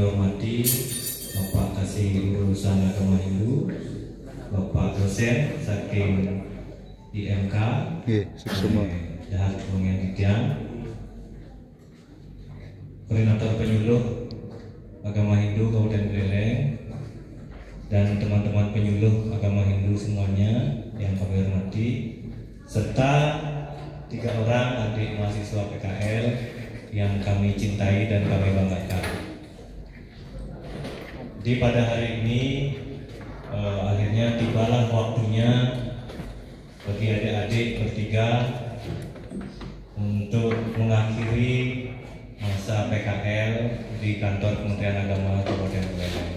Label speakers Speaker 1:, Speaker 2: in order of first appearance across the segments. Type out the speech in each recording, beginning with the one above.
Speaker 1: hormati Bapak Kasih Urusan Agama Hindu, Bapak dosen saking IMK, Dahat Pendidikan, Koordinator Penyuluh Agama Hindu Kabupaten Buleleng, dan teman-teman penyuluh agama Hindu semuanya yang kami hormati, serta 3 orang adik mahasiswa PKL yang kami cintai dan kami banggakan. Jadi pada hari ini akhirnya tibalah waktunya bagi adik-adik bertiga untuk mengakhiri masa PKL di kantor Kementerian Agama Kabupaten Buleleng.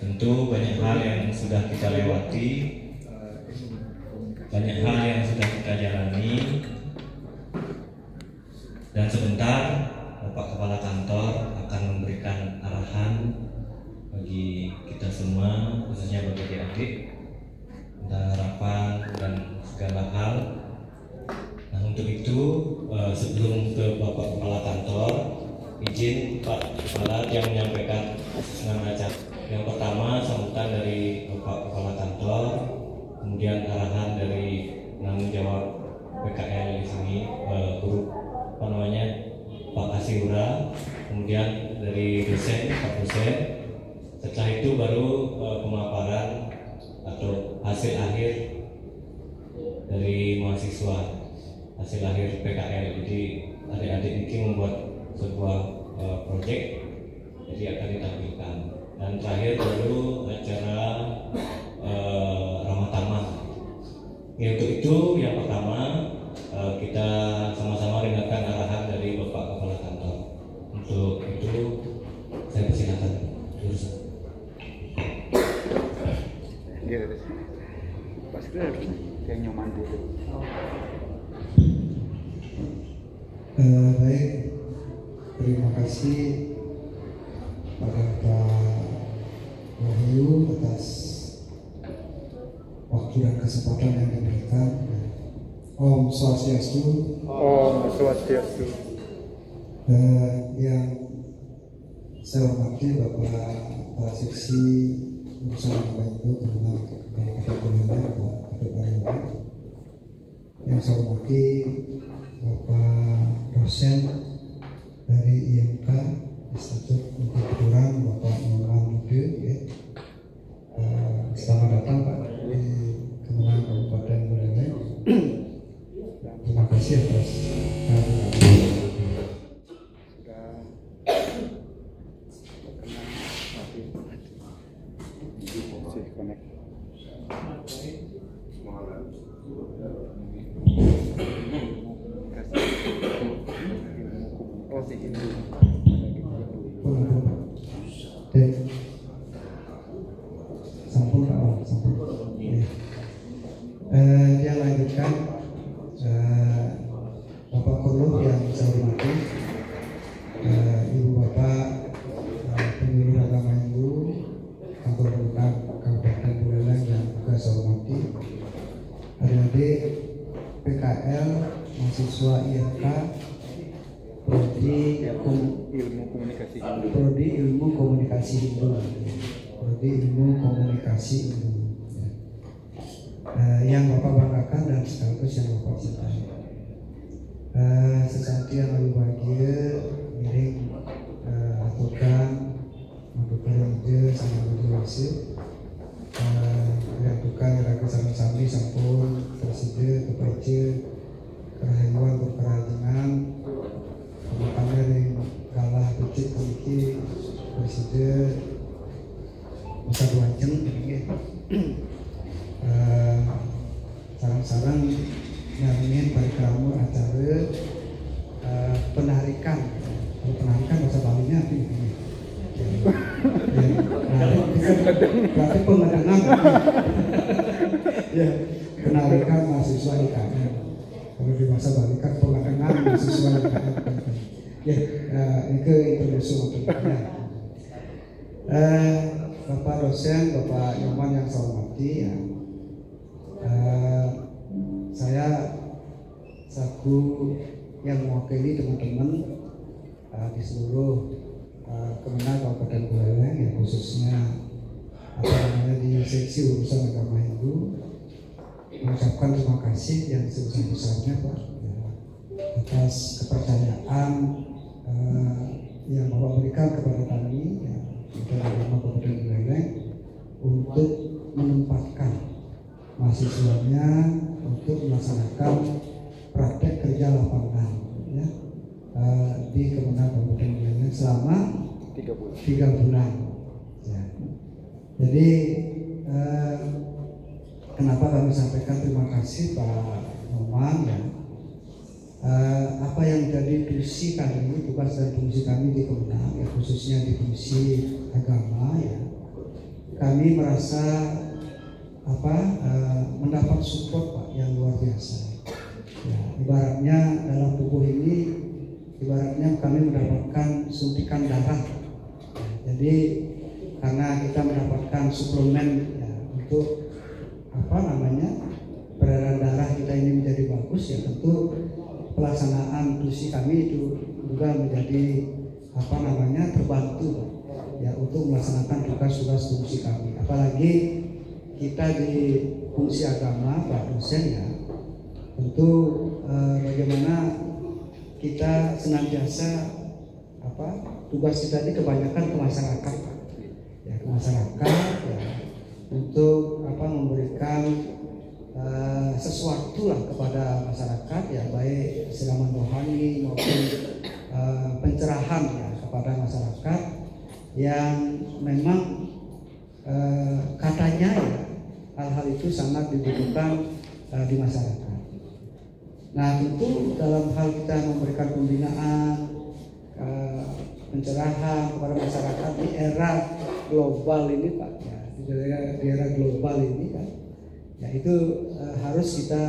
Speaker 1: Tentu banyak hal yang sudah kita lewati, banyak hal yang sudah kita jalani, dan sebentar Bapak Kepala Kantor akan memberikan arahan bagi kita semua, khususnya bagi adik-adik, tentang harapan dan segala hal. Nah, untuk itu sebelum ke Bapak Kepala Kantor, izin Pak Kepala yang menyampaikan senang acara. Yang pertama sambutan dari Bapak Kepala Kantor, kemudian arahan dari penanggung jawab PKL di sini, guru Pak Kasihura, kemudian dari dosen, Pak dosen. Setelah itu baru pemaparan atau hasil akhir dari mahasiswa, hasil akhir PKL. Jadi adik-adik ini membuat sebuah proyek, jadi akan ditampilkan. Dan terakhir baru acara ramah tamah. Untuk itu yang pertama kita sama-sama dengarkan arahan dari Bapak Kepala Kantor. Untuk itu saya persilakan.
Speaker 2: Iya, pasti harus yang nyaman dulu.
Speaker 3: Baik, terima kasih pada Pak Wahyu atas waktu dan kesempatan yang diberikan. Om Swastiastu.
Speaker 2: Om Swastiastu.
Speaker 3: Yang saya hormati Bapak Seksi Urusan Agama Hindu Kabupaten Buleleng, Pak Ketua Rw. Yang saya hormati Bapak dosen dari IMK Institut Untuk Keturunan, Bapak Muhammad Mude, ya. Selamat datang Pak di Kemenang Kabupaten Buleleng. Terima kasih atas kehadiran. Dia lanjutkan Bapak Korup yang saya hormati, Ibu Bapak penyuluh agama Hindu Kantor Kemenang Kabupaten Buleleng yang juga saya hormati, adik-adik PKL, mahasiswa IMK, Prodi
Speaker 2: Ilmu Komunikasi Hindu.
Speaker 3: Prodi Ilmu Komunikasi Hindu. Prodi Ilmu Komunikasi Hindu. Yang Bapak banggakan dan sekaligus yang Bapak cintai. Sesuatu yang lebih bahagia, miring aturkan mendukung raja sama berdewasa. Menyatukan raga sami-sami sampun presiden kepace kerahayuan berkerajinan makanya yang kalah becik memiliki presiden bisa duajeng ini. Sarang-sarang nyaringin parikramur acara penarikan. Kalau penarikan bahasa Balinya apa ini? Berarti pengedengan. Ya, penarikan mahasiswa IKN. Kalau di bahasa Bali kan pengedengan mahasiswa IKN. Ya, itu introduksi untuknya. Bapak dosen, Bapak Nyoman yang saya hormati, ya. Saya selaku yang mewakili teman-teman di seluruh Kemenang Kabupaten Kabupaten Buleleng, ya khususnya di seksi urusan agama Hindu, mengucapkan terima kasih yang sebesar-besarnya Pak ya, atas kepercayaan yang Bapak berikan kepada kami ya, Kementerian Agama Kabupaten Buleleng untuk menempatkan mahasiswanya untuk melaksanakan praktek kerja lapangan ya, di Kementerian Kabupaten Buleleng selama 3 bulan ya. Jadi kenapa kami sampaikan terima kasih Pak Noman ya, apa yang menjadi fungsi kami, tugas dan fungsi kami di Kemenang ya, khususnya di fungsi agama ya, kami merasa mendapat support Pak yang luar biasa ya, ibaratnya dalam tubuh ini ibaratnya kami mendapatkan suntikan darah ya, jadi karena kita mendapatkan suplemen ya, untuk peredaran darah kita ini menjadi bagus ya, tentu pelaksanaan fungsi kami itu juga menjadi terbantu ya untuk melaksanakan tugas-tugas fungsi kami. Apalagi kita di fungsi agama Pak dosen ya, tentu bagaimana kita senantiasa tugas kita ini kebanyakan ke masyarakat ya, ke masyarakat ya, untuk memberikan sesuatu lah kepada masyarakat ya, baik siraman rohani maupun pencerahan ya kepada masyarakat yang memang katanya ya hal-hal itu sangat dibutuhkan di masyarakat. Nah tentu dalam hal kita memberikan pembinaan pencerahan kepada masyarakat di era global ini Pak ya, di era global ini kan ya, itu harus kita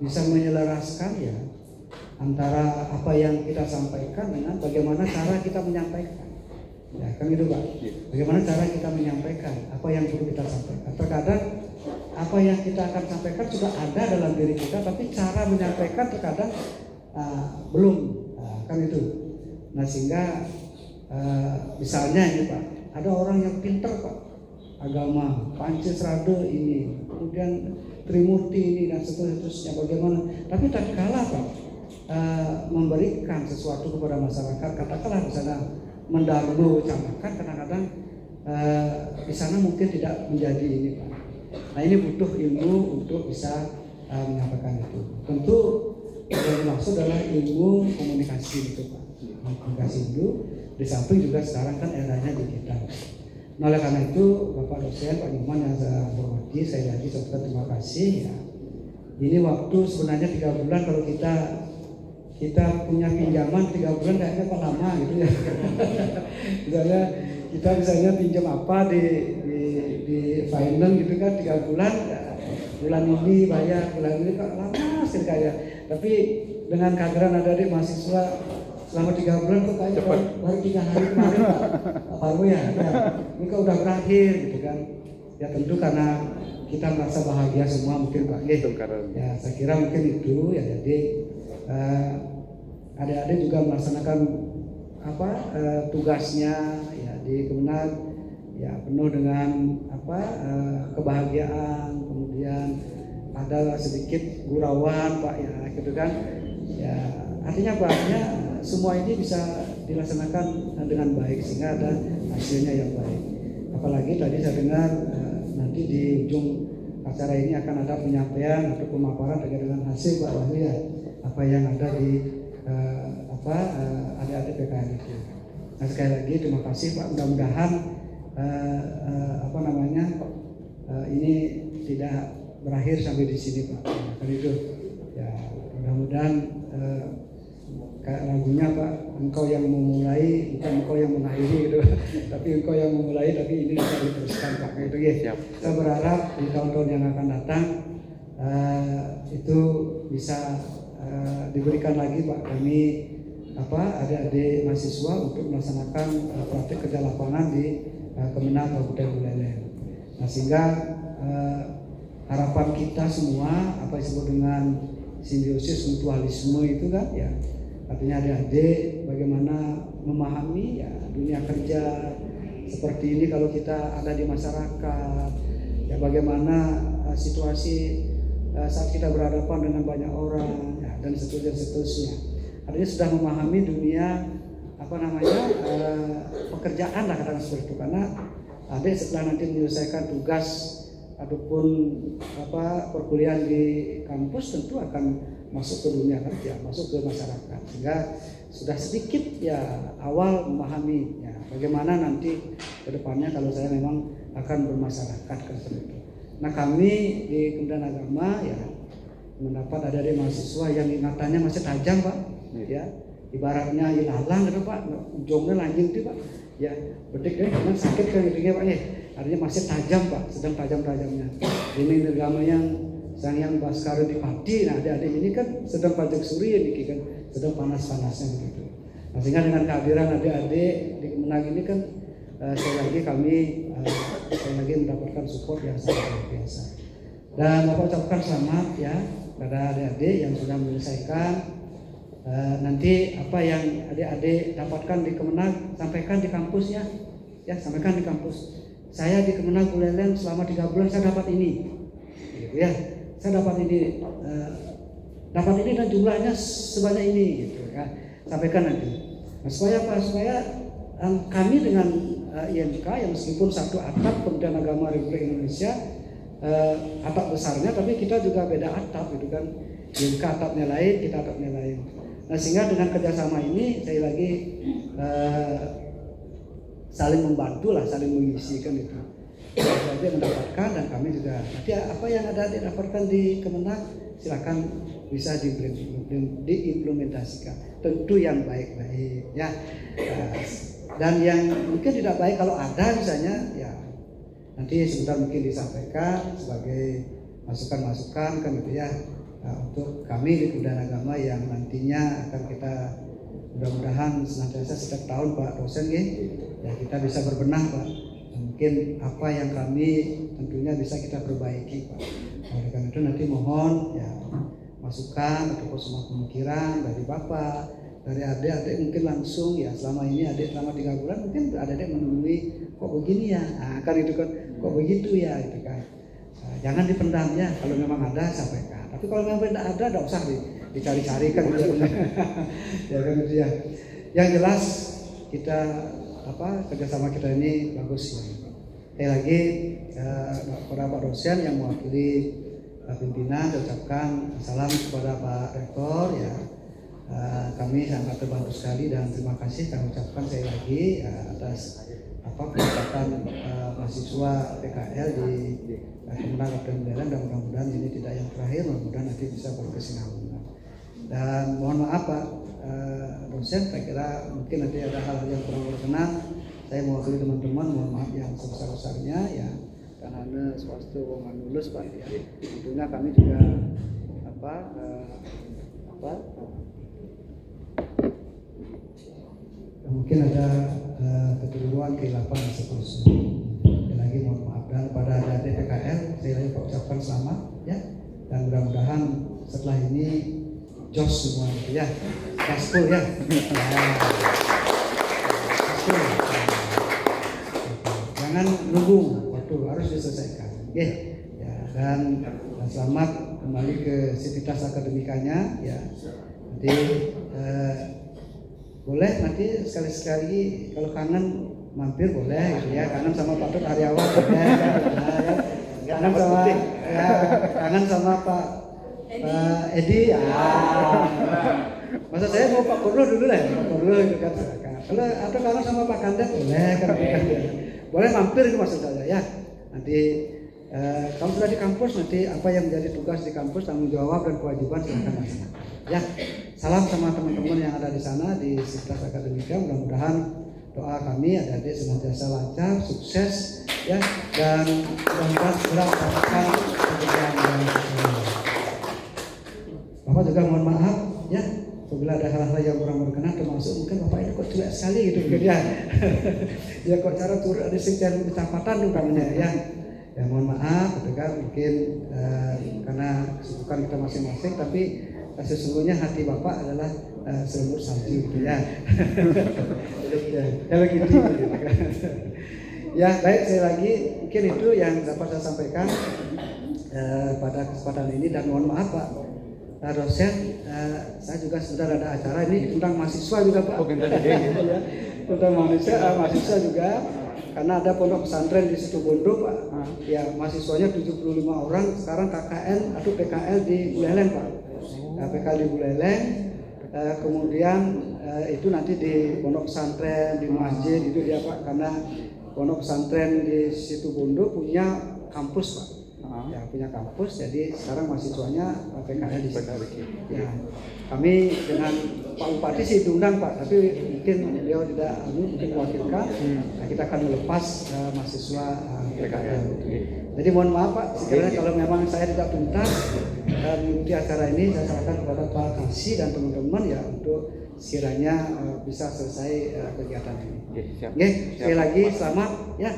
Speaker 3: bisa menyelaraskan ya antara apa yang kita sampaikan dengan bagaimana cara kita menyampaikan ya, kan itu Pak, bagaimana cara kita menyampaikan apa yang perlu kita sampaikan. Terkadang apa yang kita akan sampaikan sudah ada dalam diri kita, tapi cara menyampaikan terkadang belum kan itu. Nah sehingga misalnya ini Pak, ada orang yang pintar Pak agama Pancasrada ini, kemudian Trimurti ini dan seterusnya bagaimana, tapi tatkala Pak memberikan sesuatu kepada masyarakat, katakanlah di sana mendahului cambakan, kadang-kadang di sana mungkin tidak menjadi ini Pak. Nah ini butuh ilmu untuk bisa menyampaikan itu. Tentu yang dimaksud adalah ilmu komunikasi itu Pak. Komunikasi itu di samping juga sekarang kan eranya digital. Nah oleh karena itu Bapak dosen Pak Nyoman yang saya hormati, saya lagi ucapkan terima kasih ya. Ini waktu sebenarnya 3 bulan, kalau kita punya pinjaman 3 bulan kayaknya Pak lama gitu ya. Misalnya kita misalnya pinjam apa di finance gitu kan 3 bulan ya, bulan ini bayar, bulan ini kok lama sekali kayak. Tapi dengan kehadiran adik-adik mahasiswa selama 3 bulan kok kayak baru 3 hari kemarin Pak ya, ini kok udah berakhir gitu kan. Ya tentu karena kita merasa bahagia semua mungkin Pak. Ya saya kira mungkin itu ya, jadi adik-adik juga melaksanakan tugasnya ya di Kemenang ya penuh dengan kebahagiaan, kemudian ada sedikit gurauan Pak ya gitu kan ya, artinya banyak semua ini bisa dilaksanakan dengan baik sehingga ada hasilnya yang baik. Apalagi tadi saya dengar nanti di ujung acara ini akan ada penyampaian atau pemaparan terkait dengan hasil Pak Wahyu ya, apa yang ada di adik-adik PKN itu. Nah sekali lagi terima kasih Pak, mudah-mudahan ini tidak berakhir sampai di sini Pak. Kan itu ya, mudah-mudahan kayak lagunya Pak, engkau yang memulai bukan engkau yang mengakhiri gitu, tapi engkau yang memulai, tapi ini bisa diteruskan Pak gitu ya. Kita berharap di tahun-tahun yang akan datang itu bisa diberikan lagi Pak kami adik-adik mahasiswa untuk melaksanakan praktik kerja lapangan di Kemenang Kabupaten Buleleng. Nah sehingga harapan kita semua apa yang disebut dengan simbiosis mutualisme itu kan ya, artinya adik-adik bagaimana memahami ya dunia kerja, seperti ini kalau kita ada di masyarakat, ya bagaimana situasi saat kita berhadapan dengan banyak orang, ya, dan seterusnya. Artinya sudah memahami dunia pekerjaan lah katakan seperti itu, karena adik setelah nanti menyelesaikan tugas ataupun perkuliahan di kampus tentu akan masuk ke dunia kerja, masuk ke masyarakat, sehingga sudah sedikit ya awal memahami ya bagaimana nanti ke depannya kalau saya memang akan bermasyarakat seperti itu. Nah, kami di Kementerian Agama ya mendapat ada mahasiswa yang ingatannya masih tajam, Pak, ya ibaratnya ilalang gitu, Pak, ujungnya lanjut tuh, Pak, ya bedik deh, jangan sakit kan gitu ya, Pak, ya artinya masih tajam, Pak, sedang tajamnya. Ini agama yang Baskara di Pati, nah adik-adik ini kan sedang pajak suri ini kan sedang panas-panasnya begitu. Nah, sehingga dengan kehadiran adik-adik di Kemenag ini kan kami mendapatkan support yang sangat luar biasa. Dan Bapak ucapkan selamat ya pada adik-adik yang sudah menyelesaikan. Nanti apa yang adik-adik dapatkan di Kemenag sampaikan di kampusnya, ya sampaikan di kampus. Saya di Kemenag Buleleng selama 3 bulan saya dapat ini, gitu ya. Saya dapat ini dan jumlahnya sebanyak ini, gitu ya. Sampaikan nanti. Nah, supaya apa? Supaya kami dengan IMK yang meskipun satu atap Kementerian Agama Republik Indonesia, atap besarnya, tapi kita juga beda atap, gitu kan. IMK atapnya lain, kita atapnya lain. Nah, sehingga dengan kerjasama ini saya lagi saling membantu lah, saling mengisi kan itu. Dia mendapatkan dan kami juga. Nanti apa yang ada didapatkan di Kemenag silakan bisa diimplementasikan. Tentu yang baik-baik ya. Dan yang mungkin tidak baik kalau ada misalnya ya nanti sebentar mungkin disampaikan sebagai masukan-masukan kan gitu ya. Untuk kami di Kementerian Agama yang nantinya akan kita mudah-mudahan senantiasa setiap tahun Pak dosen ya kita bisa berbenah, Pak. Mungkin apa yang kami tentunya bisa kita perbaiki, Pak. Oleh karena itu nanti mohon ya masukan ataupun semua pemikiran dari Bapak, dari adik-adik mungkin langsung ya selama ini adik selama 3 bulan mungkin adik-adik menemui kok begini ya, kan itu kan kok begitu ya gitu kan. Jangan dipendam ya, kalau memang ada sampaikan. Tapi kalau memang tidak ada usah dicari-cari kan gitu. Ya kan itu ya. Yang jelas kita kerjasama kita ini bagus ya. Sekali lagi kepada Pak dosen yang mewakili pimpinan ucapkan salam kepada Pak Rektor ya. Kami sangat terbantu sekali dan terima kasih kami ucapkan sekali lagi atas pengucapan mahasiswa PKL di Kemenag Kabupaten Buleleng, dan mudah-mudahan ini tidak yang terakhir, mudah-mudahan nanti bisa berkesinambungan. Dan mohon maaf Pak dosen, saya kira mungkin nanti ada hal-hal yang kurang berkenan. Saya mewakili teman-teman, mohon maaf yang sebesar-besarnya ya, karena swasta wong lulus Pak ya. Tentunya kami juga mungkin ada kekeliruan, kehilapan dan seterusnya. Sekali lagi mohon maaf, dan pada adik PKL saya lagi ucapkan selamat ya, dan mudah-mudahan setelah ini jos semua gitu ya, gaspol ya. Jangan nunggu waktu, harus diselesaikan. Ya, dan selamat kembali ke sivitas akademikanya ya. Nanti boleh nanti sekali-sekali kalau kangen mampir boleh gitu ya, kangen sama Pak Dut Aryawan boleh ya. Kangen sama Pak Edi ya. Masa saya mau Pak Kurlo dulu lah, Pak Kurlo gitu kan. Kalau atau kangen sama Pak Kandet boleh kan. Boleh mampir itu maksud saya ya. Nanti kalau sudah di kampus nanti apa yang menjadi tugas di kampus, tanggung jawab dan kewajiban silakan laksanakan. Ya, salam sama teman-teman yang ada di sana di Sivitas Akademika. Mudah-mudahan doa kami adik-adik senantiasa lancar, sukses ya, dan mudah-mudahan segera mendapatkan pekerjaan yang sesuai. Bapak juga mohon maaf ya, apabila ada hal-hal yang kurang berkenan, termasuk mungkin Bapak ini kok cuek sekali gitu ya. Ya kok cara turun ada sekian kecamatan tuh namanya ya. Ya mohon maaf, ketika mungkin karena kesibukan kita masing-masing, tapi sesungguhnya hati Bapak adalah selemut salju gitu ya. Ya begitu. Ya baik, sekali lagi mungkin itu yang dapat saya sampaikan pada kesempatan ini, dan mohon maaf Pak dosen, saya juga sebentar ada acara ini tentang mahasiswa juga Pak. Ya, tentang mahasiswa juga, karena ada pondok pesantren di situ Bondo Pak. Ya mahasiswanya 75 orang, sekarang KKN atau PKL di Buleleng Pak. PKL di Buleleng, kemudian itu nanti di pondok pesantren, di masjid itu dia Pak, karena pondok pesantren di situ Bondo punya kampus Pak. Ya punya kampus, jadi sekarang mahasiswanya PKL di situ. Ya, kami dengan Pak Bupati sih diundang Pak, tapi mungkin beliau tidak mungkin mewakilkan. Nah, kita akan melepas mahasiswa PKL. Jadi mohon maaf Pak, sekiranya kalau memang saya tidak tuntas mengikuti acara ini, saya serahkan kepada Pak Kasih dan teman-teman ya untuk sekiranya bisa selesai kegiatan ini. Oke, sekali lagi selamat ya.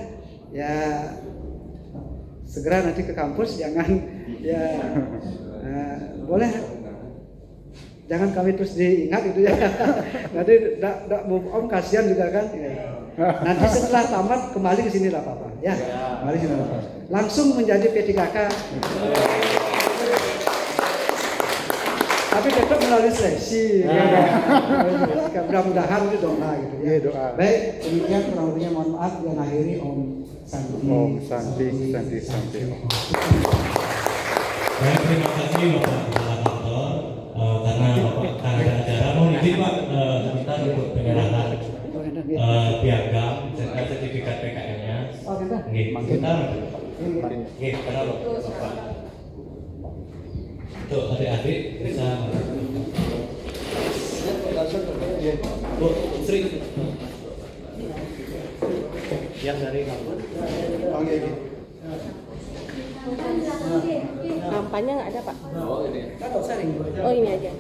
Speaker 3: Ya segera nanti ke kampus, jangan ya boleh jangan kami terus diingat itu ya. Nanti tidak move on, kasihan juga kan ya. Nanti setelah tamat kembali ke sini lah Pak ya, kembali sini lah Pak, langsung menjadi P3K, tapi tetap melalui seleksi ya. Mudah-mudahan itu doa gitu ya. Baik, demikian kurang lebihnya, mohon maaf dan akhiri Om Santi.
Speaker 1: Baik, terima kasih Bapak Kepala Kantor, karena Bapak ada acara, mohon izin Pak kita untuk penyerahan piagam serta sertifikat PKL-nya. Kita kenapa Bapak? Tuh adik-adik bisa Bu Sri yang dari kampus.
Speaker 4: Kampanye nggak ada Pak? Oh ini aja.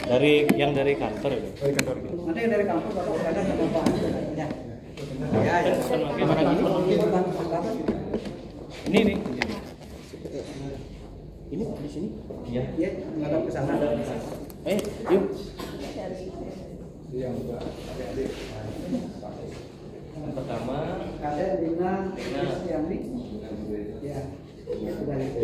Speaker 1: Dari yang dari kantor ini.
Speaker 3: Dari kantor. Nanti yang dari kantor Bapak berada sama Pak. Ya.
Speaker 1: Ini nih.
Speaker 3: Ini di sini.
Speaker 1: Iya.
Speaker 3: Iya, menghadap ke sana.
Speaker 1: Yuk.
Speaker 3: Yang adik-adik.
Speaker 1: Yang pertama
Speaker 3: ada Dina Kristiani. Ya. Sudah itu.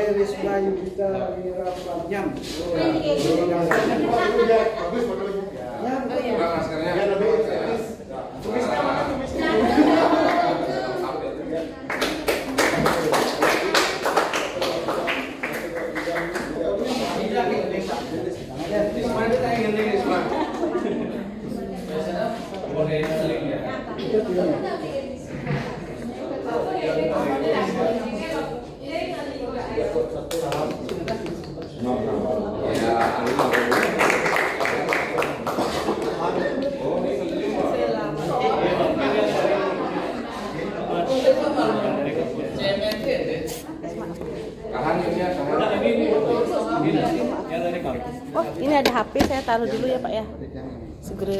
Speaker 3: Risma Yudhita Wirapanyam.
Speaker 4: Oh ini ada HP, saya taruh dulu ya Pak ya. Segera.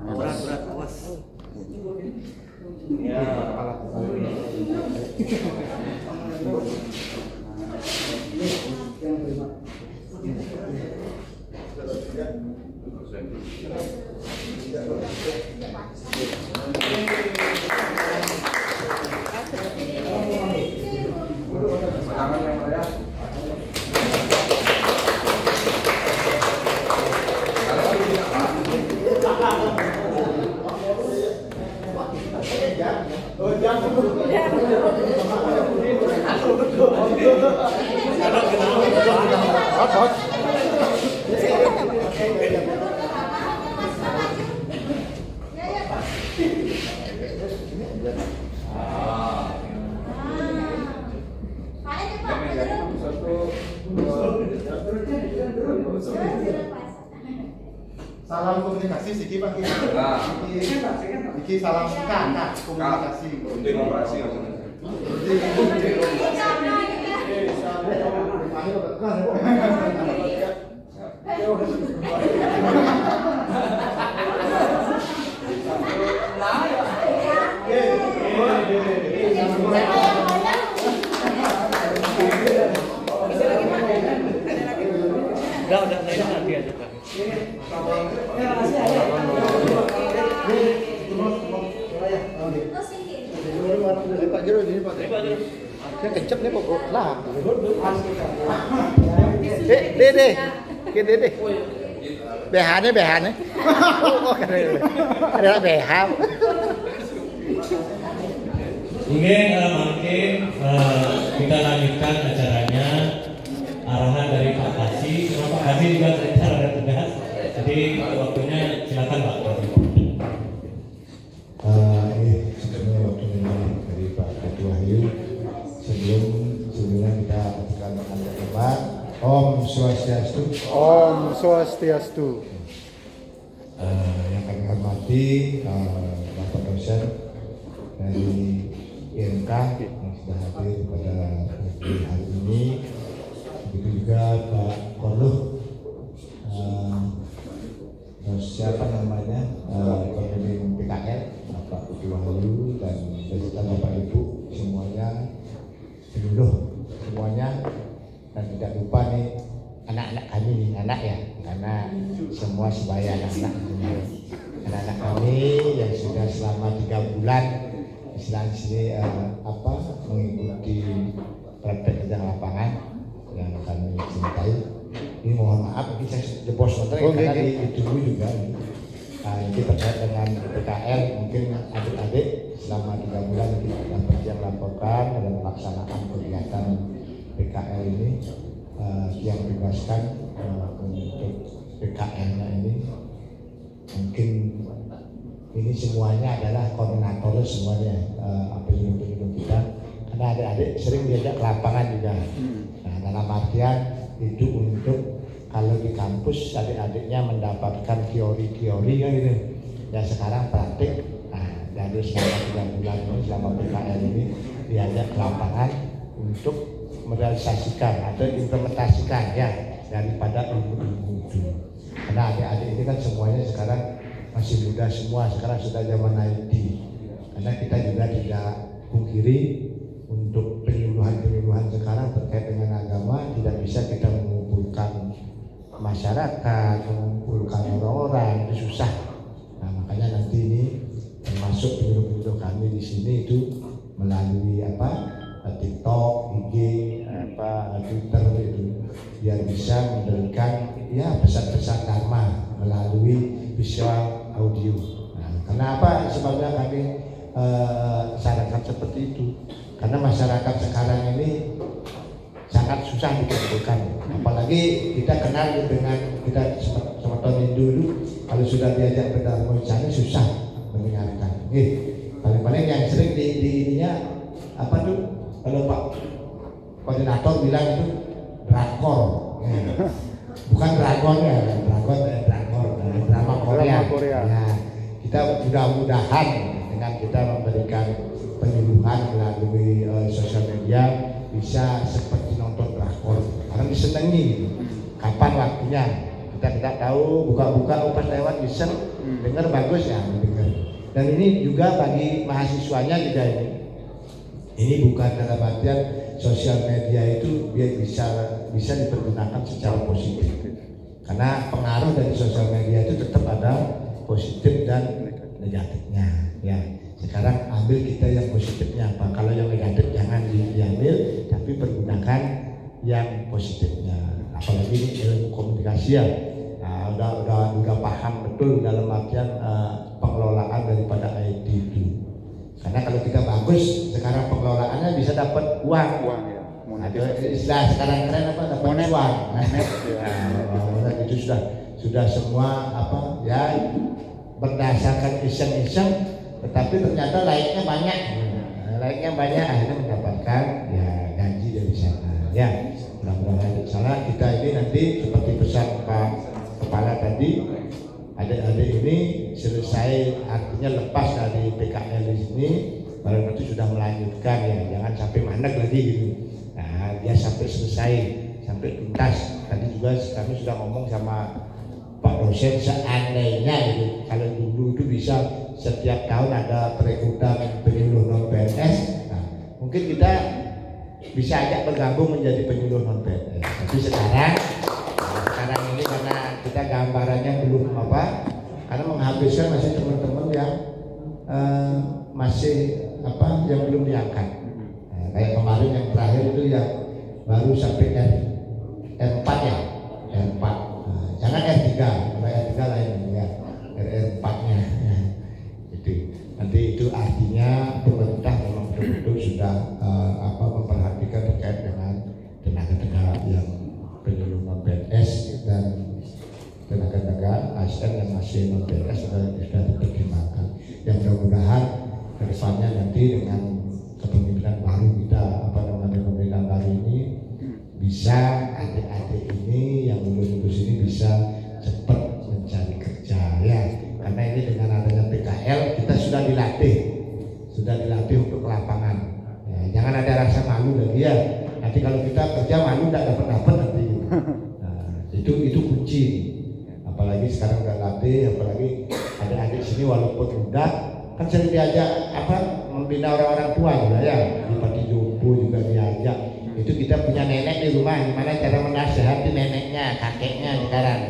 Speaker 3: Berat awas.
Speaker 1: ya.
Speaker 5: Salam komunikasi sih Pak. Iki salam kakak komunikasi.
Speaker 6: Demokrasi.
Speaker 1: Udah nanti aja Pak.
Speaker 5: Pak Jero ini Pak. Saya kecap nih Pak. Lah. Dede. Ke Dede. BH-nya. Oh, ada BH.
Speaker 1: Oke, makin kita lanjutkan acaranya. Arahan dari Pak Kasih, Pak Kasih juga ternyata ada tugas. Jadi waktunya silakan Pak.
Speaker 7: Ini sebelumnya waktunya dari Pak Ketua Wahyu. Sebelumnya kita akan berdoa. Om Swastiastu.
Speaker 2: Om Swastiastu.
Speaker 7: Yang kami hormati Bapak dosen dari IMK yang sudah hadir pada hari ini. Begitu juga Pak Korluh, siapa namanya, pemimpin PKL, Bapak Ketua Wahyu dan beserta Bapak Ibu semuanya, penyuluh semuanya, dan tidak lupa nih anak-anak kami nih, anak ya, karena semua sebaya anak-anak kami yang sudah selama 3 bulan istilahnya sini mengikuti praktek kerja lapangan yang kami cintai. Ini mohon maaf, ini saya jebol sebentar karena ditunggu juga. Ini terkait dengan PKL, mungkin adik-adik selama 3 bulan kita dapat yang laporkan dalam pelaksanaan kegiatan PKL ini yang dibebaskan untuk PKL-nya ini. Mungkin ini semuanya adalah koordinator semuanya, penyuluh kita. Karena adik-adik sering diajak ke lapangan juga. Nah, dalam artian itu untuk kalau di kampus adik-adiknya mendapatkan teori-teori kan gitu. Dan sekarang praktik. Nah, dari selama 3 bulan ini, selama PKL ini diajak ke lapangan untuk merealisasikan atau implementasikan ya daripada ilmu-ilmu itu. Karena adik-adik ini kan semuanya sekarang masih muda semua, sekarang sudah zaman IT. Karena kita juga tidak pungkiri untuk penyuluhan sekarang terkait dengan agama tidak bisa kita mengumpulkan masyarakat, mengumpulkan orang-orang, itu susah. Nah, makanya nanti ini termasuk penyuluh-penyuluh kami di sini itu melalui TikTok, IG, Twitter itu biar bisa memberikan ya pesan-pesan dharma melalui visual audio. Nah, kenapa sebabnya kami sarankan seperti itu? Karena masyarakat sekarang ini sangat susah dikumpulkan. Apalagi kita kenal dengan kita sama tahun dulu, kalau sudah diajak berdharma sana susah mendengarkan. Paling-paling yang sering di ininya apa tuh? Kalau Pak Koordinator bilang itu drakor, bukan dragon ya, drakor, drama Korea. Ya, kita mudah-mudahan dengan kita memberikan penyuluhan melalui sosial media bisa seperti nonton drakor, karena disenangi. Kapan waktunya? Kita tidak tahu, buka-buka pas lewat bisa dengar bagus ya, dengar. Dan ini juga bagi mahasiswanya juga ini. Ini bukan dalam artian sosial media itu biar bisa dipergunakan secara positif. Karena pengaruh dari sosial media itu tetap ada positif dan negatifnya. Ya, sekarang ambil kita yang positifnya apa? Kalau yang negatif jangan diambil, tapi pergunakan yang positifnya. Apalagi ini ilmu komunikasi ya. Nah, udah paham betul dalam artian pengelolaan daripada IT itu. Karena kalau kita bagus, sekarang pengelolaannya bisa dapat uang
Speaker 2: ya.
Speaker 7: Istilah sekarang keren apa? Dapat uang. Itu sudah semua ya berdasarkan iseng-iseng, tetapi ternyata laiknya banyak. Akhirnya mendapatkan ya gaji dari sana. Ya, mudah-mudahan di sana kita ini nanti seperti pesan Pak Kepala tadi, adik-adik ini selesai, artinya lepas dari PKL di sini, baru nanti sudah melanjutkan ya, jangan sampai mandek lagi gitu. Nah, dia sampai selesai, sampai tuntas. Tadi juga kami sudah ngomong sama Pak dosen, seandainya gitu, kalau dulu itu bisa setiap tahun ada perekrutan penyuluh non PNS, nah, mungkin kita bisa ajak bergabung menjadi penyuluh non PNS. Tapi sekarang ini karena kita gambarannya belum apa, karena menghabiskan masih teman-teman yang masih apa yang belum diangkat. Nah, kayak kemarin yang terakhir itu yang baru sampai R4 ya, R4. Nah, jangan R3, kalau R3 lain ya, R4-nya. Ya. Itu nanti itu artinya pemerintah memang betul-betul sudah memperhatikan terkait dengan tenaga-tenaga yang penyuluh non PNS dan tenaga-tenaga ASN yang masih non PNS sudah dipertimbangkan. Yang mudah-mudahan ke depannya nanti dengan kepemimpinan baru kita, pemerintahan baru ini, bisa adik-adik ini yang lulus-lulus ini bisa cepat mencari kerja ya. Karena ini dengan adanya PKL kita sudah dilatih untuk ke lapangan. Ya, jangan ada rasa malu lagi ya. Nanti kalau kita kerja malu tidak dapat nanti. Nah, itu kunci. Apalagi sekarang udah latih, apalagi adik-adik sini walaupun muda kan sering diajak membina orang-orang tua juga ya. Di Pati Jompo juga diajak. Itu kita punya nenek di rumah, gimana cara menasehati neneknya, kakeknya sekarang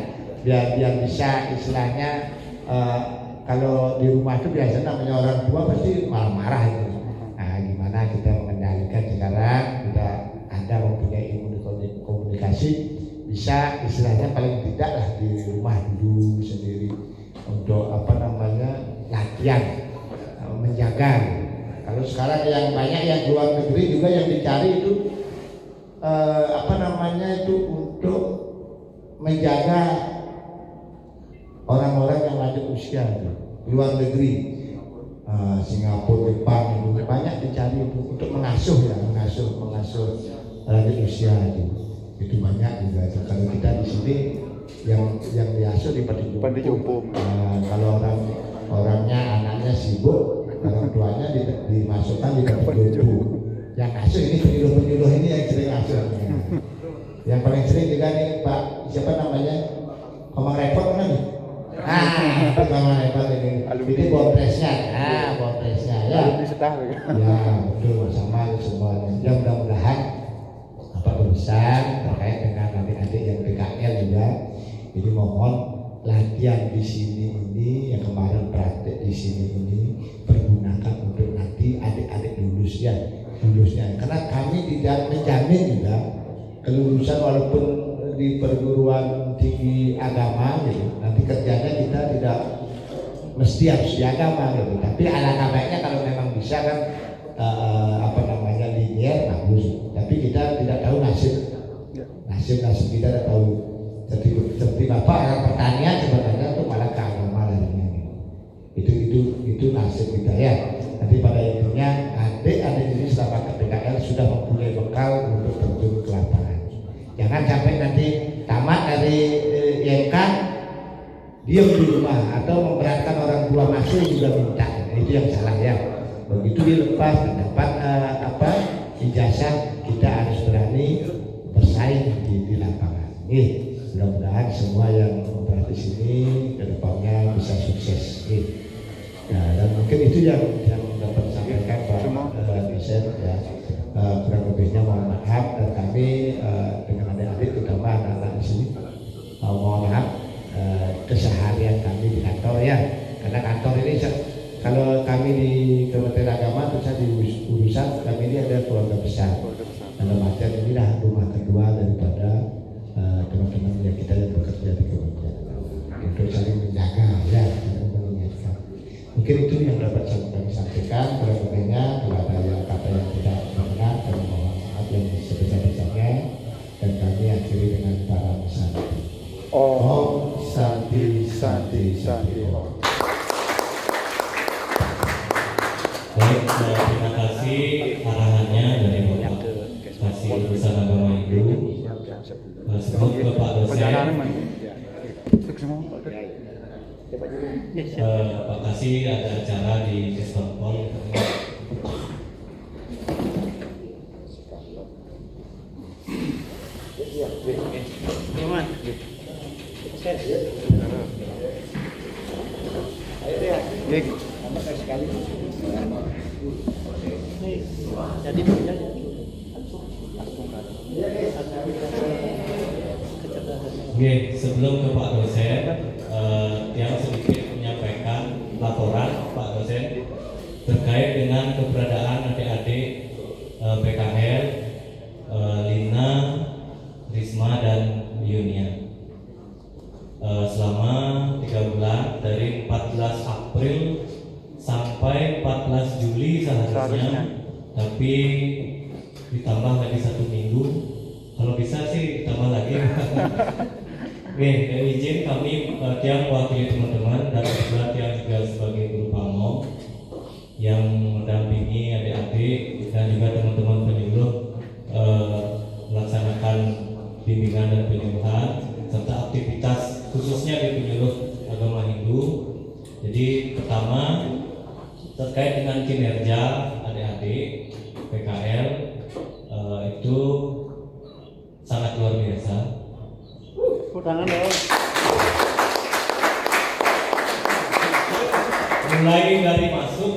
Speaker 7: biar bisa istilahnya kalau di rumah itu biasanya namanya orang tua pasti marah-marah itu. Nah, gimana kita mengendalikan sekarang kita ada mempunyai ilmu komunikasi, bisa istilahnya paling tidak lah di rumah dulu sendiri untuk latihan menjaga. Kalau sekarang yang banyak yang luar negeri juga yang dicari itu untuk menjaga orang-orang yang lanjut usia itu luar negeri, Singapura, Jepang itu banyak dicari untuk mengasuh lanjut usia itu banyak juga. Kalau kita di sini yang diasuh di Pati Jompo. Kalau orangnya anaknya sibuk, orang tuanya dimasukkan di Pati Jompo. Yang asuh ini penyuluh ini yang sering asuh. Yang paling sering juga nih Pak siapa namanya, Komang Repot kan nih. Komang Repot ini botresnya, botresnya ya. Ya betul, sama semuanya. Ya mudah-mudahan berusaha terkait dengan adik-adik yang PKL juga. Jadi mohon latihan di sini ini yang kemarin praktek di sini ini pergunakan untuk nanti adik-adik lulusnya. Karena kami tidak menjamin juga kelulusan walaupun di perguruan tinggi agama gitu. Nanti kerjanya kita tidak mesti harus di agama gitu. Tapi alangkah baiknya kalau memang bisa kan linier bagus. Tapi kita tidak tahu nasib kita tidak tahu. Seperti Bapak orang pertanian sebenarnya itu malah ke agama lainnya. Itu nasib kita ya. Nanti pada intinya adik-adik ini selama ke PKL sudah mempunyai bekal untuk terjun ke lapangan. Jangan sampai nanti tamat dari IMK diam di rumah atau memberatkan orang tua masuk juga minta. Itu yang salah ya. Begitu dilepas mendapat ijazah, kita harus berani bersaing di lapangan. Mudah-mudahan semua yang berada di sini kedepannya bisa sukses. Nah, dan mungkin itu yang dapat sampaikan Pak dosen ya. Kurang lebihnya mohon maaf, dan kami dengan adik-adik terutama anak-anak di sini mohon maaf keseharian kami di kantor ya. Karena kantor ini kalau kami di Kementerian Agama terus di urusan kami ini ada keluarga besar. Dalam artian inilah rumah kedua daripada teman-teman yang kita yang bekerja di kementerian. Untuk saling menjaga ya, mengingatkan. Mungkin itu yang dapat kami sampaikan. Berikutnya kalau ada yang kata yang tidak benar, kami mohon maaf yang sebesar-besarnya, dan kami akhiri dengan para santi. Om Santi Santi Santi Om.
Speaker 1: Baik, terima kasih arahannya dari Bapak Kasih Urusan Agama itu. Sebelum ke Pak dosen, Pak Kasih ada acara di Kesbangpol. Oke, sebelum ke Pak dosen, yang sedikit menyampaikan laporan Pak dosen terkait dengan keberadaan adik-adik PKL, Lina, Risma, dan Yunia. Selama 3 bulan dari 14 April sampai 14 Juli seharusnya, tapi ditambah lagi 1 minggu. Kalau bisa sih ditambah lagi. Oke, izin kami Tiang mewakili teman-teman dan kebetulan Tiang juga sebagai guru pamong yang mendampingi adik-adik dan juga teman-teman penyuluh melaksanakan bimbingan dan penyuluhan serta aktivitas khususnya di penyuluh agama Hindu. Jadi pertama terkait dengan kinerja adik-adik PKL itu sangat luar biasa. Mulai dari masuk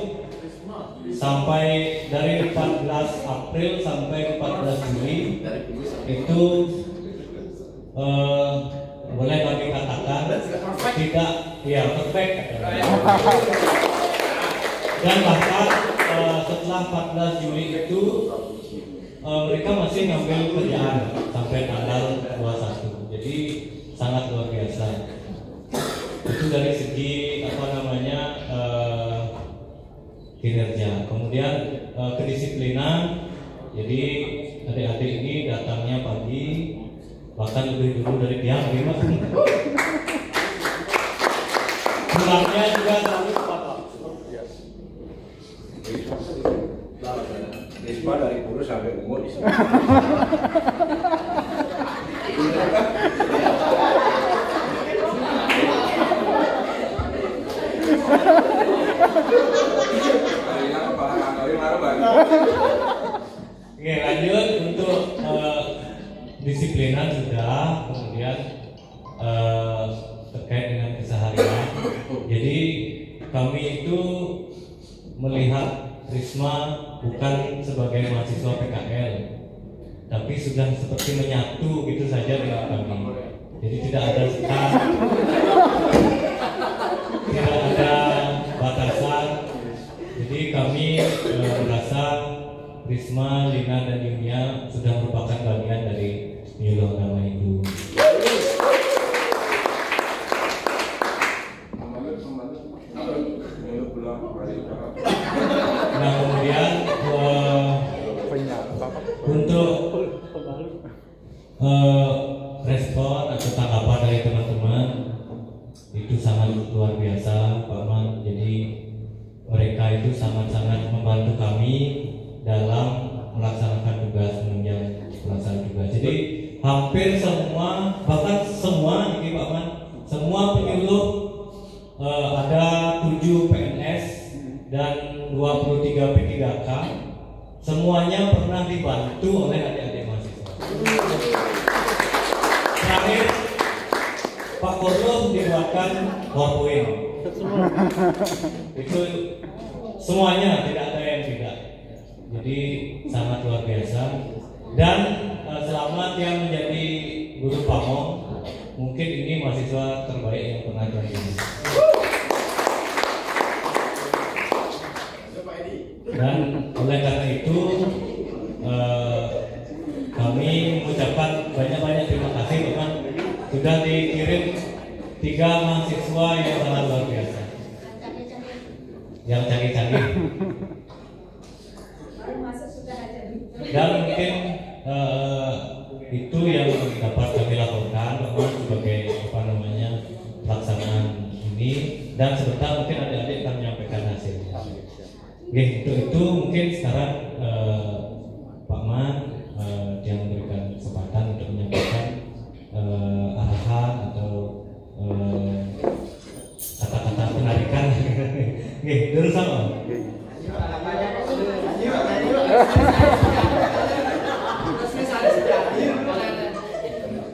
Speaker 1: sampai dari 14 April sampai 14 Juli itu boleh kami katakan tidak perfect. Dan bahkan setelah 14 Juli itu mereka masih ngambil kerjaan sampai tanggal 21. Jadi sangat luar biasa. Itu dari segi kinerja. Kemudian kedisiplinan. Jadi adik-adik ini datangnya pagi, bahkan lebih dulu dari Tiang 5. Pulangnya juga selalu tepat.
Speaker 5: Risma dari kurus sampai umur di sana.
Speaker 1: Oke, lanjut untuk disiplinan sudah, kemudian terkait dengan keseharian. Jadi kami itu melihat Risma bukan sebagai mahasiswa PKL, tapi sudah seperti menyatu gitu saja dengan kami. Jadi tidak ada sekat, tidak ada batasan. Jadi kami merasa Risma, Lina, dan Yunia sudah merupakan bagian dari penyuluh agama Hindu. Nah, kemudian untuk respon atau tanggapan dari teman-teman itu sangat luar biasa, Pak Man. Jadi mereka itu sangat-sangat membantu kami dalam melaksanakan tugas, menunjang pelaksanaan tugas. Jadi hampir semua, bahkan semua ini Pak Man, semua penyuluh ada 7 PNS dan 23 P3K, semuanya pernah dibantu oleh adik-adik mahasiswa. Terakhir Pak Korlo dibuatkan PowerPoint. Itu semuanya, tidak ada yang tidak. Jadi sangat luar biasa. Dan selama dia menjadi guru pamong, mungkin ini mahasiswa terbaik yang pernah terjadi. Dan oleh karena itu kami mengucapkan banyak-banyak terima kasih teman sudah dikirim 3 mahasiswa yang sangat luar biasa, yang canggih-canggih. Dan mungkin itu yang dapat kami laporkan sebagai pelaksanaan ini, dan sebentar mungkin adik-adik akan menyampaikan hasilnya. Oke, itu mungkin sekarang Pak Man yang memberikan kesempatan untuk menyampaikan arahan atau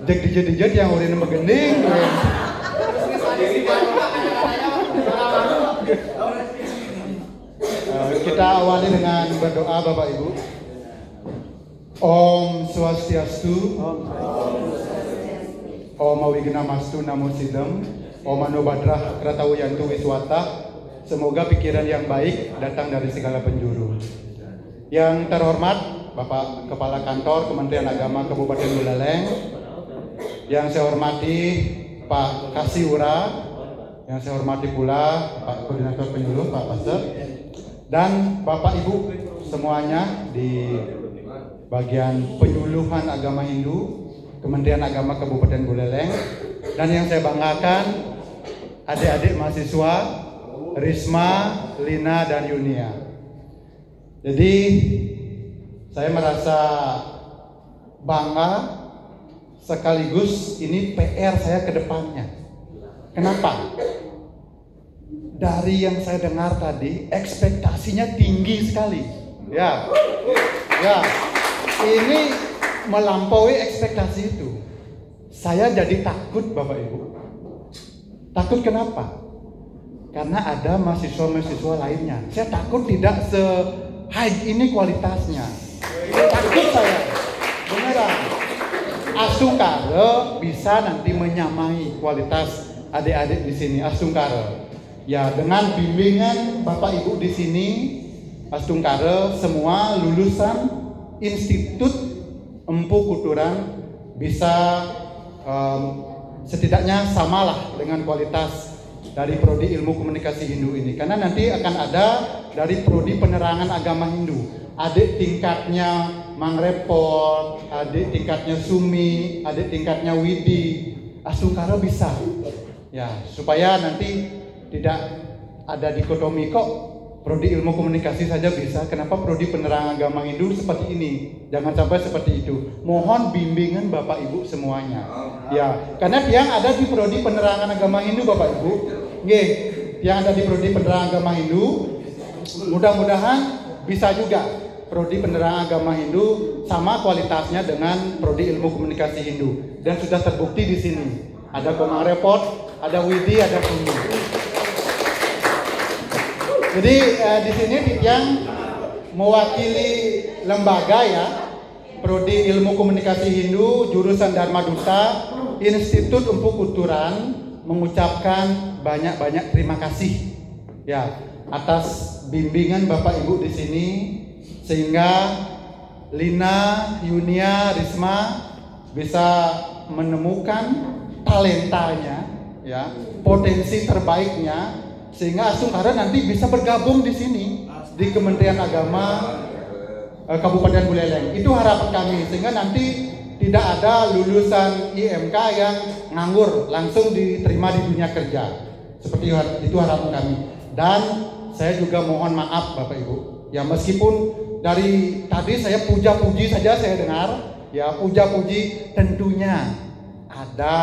Speaker 2: Jek dijat yang urin begending. Kita awali dengan berdoa Bapak Ibu. Om Swastiastu. Om Awigna-mastu Namo Sidam. Om Mano Badrah Kratawiyantu Wiswata. Semoga pikiran yang baik datang dari segala penjuru. Yang terhormat Bapak Kepala Kantor Kementerian Agama Kabupaten Buleleng, yang saya hormati Pak Kasiura, yang saya hormati pula Pak Koordinator Penyuluh Pak Pastor, dan Bapak Ibu semuanya di bagian penyuluhan agama Hindu Kementerian Agama Kabupaten Buleleng, dan yang saya banggakan adik-adik mahasiswa Risma, Lina, dan Yunia. Jadi saya merasa bangga sekaligus ini PR saya ke depannya. Kenapa? Dari yang saya dengar tadi, ekspektasinya tinggi sekali. Ya, ini melampaui ekspektasi itu. Saya jadi takut Bapak Ibu. Takut kenapa? Karena ada mahasiswa-mahasiswa lainnya. Saya takut tidak se-high ini kualitasnya. Takut saya, beneran. Asungkara bisa nanti menyamai kualitas adik-adik di sini. Asungkara, ya dengan bimbingan Bapak Ibu di sini, Asungkara semua lulusan Institut Empu Kuturan bisa setidaknya samalah dengan kualitas dari Prodi Ilmu Komunikasi Hindu ini. Karena nanti akan ada dari Prodi Penerangan Agama Hindu. Adik tingkatnya Mang Repot, adik tingkatnya Sumi, adik tingkatnya Widi, Asungkara bisa. Ya, supaya nanti tidak ada dikotomi kok Prodi Ilmu Komunikasi saja bisa. Kenapa Prodi Penerangan Agama Hindu seperti ini? Jangan sampai seperti itu. Mohon bimbingan Bapak Ibu semuanya. Ya, karena yang ada di Prodi Penerangan Agama Hindu Bapak Ibu, yang ada di Prodi Penerangan Agama Hindu, mudah-mudahan bisa juga Prodi Penerangan Agama Hindu sama kualitasnya dengan Prodi Ilmu Komunikasi Hindu, dan sudah terbukti di sini. Ada Komang Repot, ada Widi, ada Sumi. Jadi di sini yang mewakili lembaga ya, Prodi Ilmu Komunikasi Hindu jurusan Dharma Duta Institut Empu Kuturan mengucapkan banyak-banyak terima kasih ya atas bimbingan Bapak Ibu di sini, sehingga Lina, Yunia, Risma bisa menemukan talentanya ya, potensi terbaiknya, sehingga Asungkara nanti bisa bergabung di sini di Kementerian Agama Kabupaten Buleleng. Itu harapan kami, sehingga nanti tidak ada lulusan IMK yang nganggur langsung diterima di dunia kerja. Seperti itu harapan kami. Dan saya juga mohon maaf Bapak Ibu. Ya meskipun dari tadi saya puja-puji saja saya dengar, ya puja-puji, tentunya ada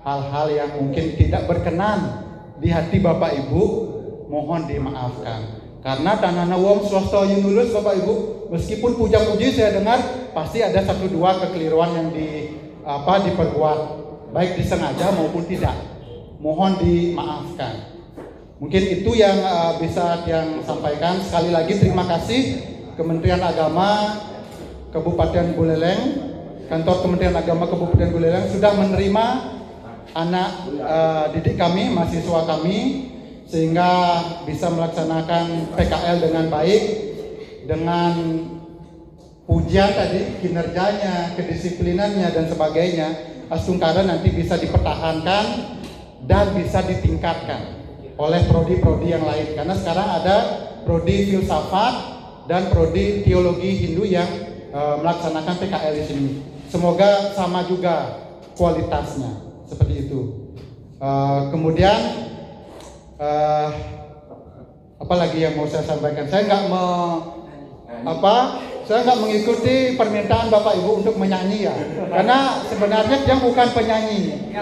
Speaker 2: hal-hal yang mungkin tidak berkenan di hati Bapak Ibu, mohon dimaafkan. Karena tanana wong swasta yang lulus Bapak Ibu, meskipun puja-puji saya dengar, pasti ada 1-2 kekeliruan yang diperbuat, baik disengaja maupun tidak. Mohon dimaafkan. Mungkin itu yang bisa yang sampaikan. Sekali lagi terima kasih Kementerian Agama Kabupaten Buleleng, Kantor Kementerian Agama Kabupaten Buleleng sudah menerima anak didik kami, mahasiswa kami, sehingga bisa melaksanakan PKL dengan baik, dengan pujian tadi, kinerjanya, kedisiplinannya dan sebagainya. Asungkara nanti bisa dipertahankan dan bisa ditingkatkan oleh prodi-prodi yang lain. Karena sekarang ada prodi filsafat dan prodi teologi Hindu yang melaksanakan PKL di sini. Semoga sama juga kualitasnya, seperti itu. Kemudian apa lagi yang mau saya sampaikan? Saya nggak mengikuti permintaan Bapak Ibu untuk menyanyi ya, karena sebenarnya yang bukan penyanyi.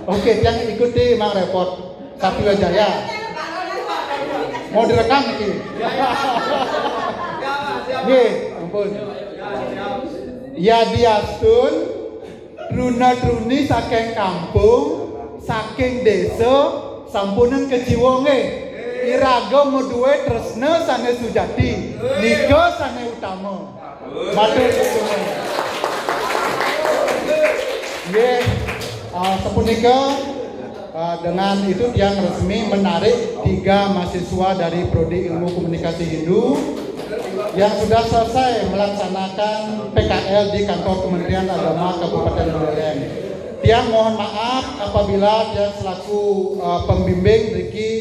Speaker 2: Oke, yang ikuti Mang Repot Satya Jaya. Mau direkam iki. Nggih, ampun. Ya diastun truna-truni saking kampung, saking desa, sampunen kejiwa nggih. Iraga muduwe tresna sane sujati, nika sane utama. Matur suwun. Nggih, sepunika dengan itu yang resmi menarik 3 mahasiswa dari Prodi Ilmu Komunikasi Hindu yang sudah selesai melaksanakan PKL di kantor Kementerian Agama Kabupaten Buleleng. Tiang mohon maaf apabila dia selaku pembimbing Riki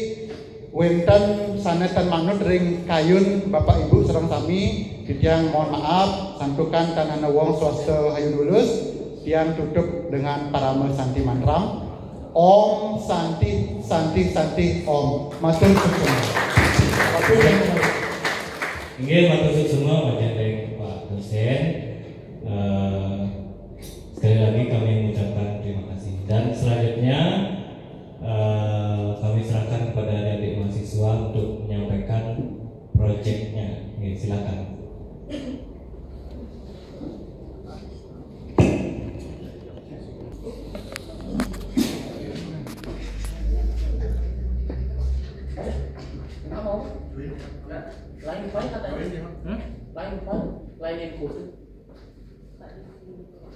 Speaker 2: Wenten sanetan manut ring kayun Bapak Ibu sareng sami tiang mohon maaf santukan tanana wong swasta hayun lulus tiang tutup dengan parama santi mantram Om Santi Santi Santi Om. Matur suwun.
Speaker 1: Nggih matur suwun semua Bapak Pak dosen. Sekali lagi kami mengucapkan terima kasih dan selanjutnya kami serahkan kepada adik mahasiswa untuk menyampaikan proyeknya. Silakan.
Speaker 6: Lain file katanya. Lain file, lain yang khusus.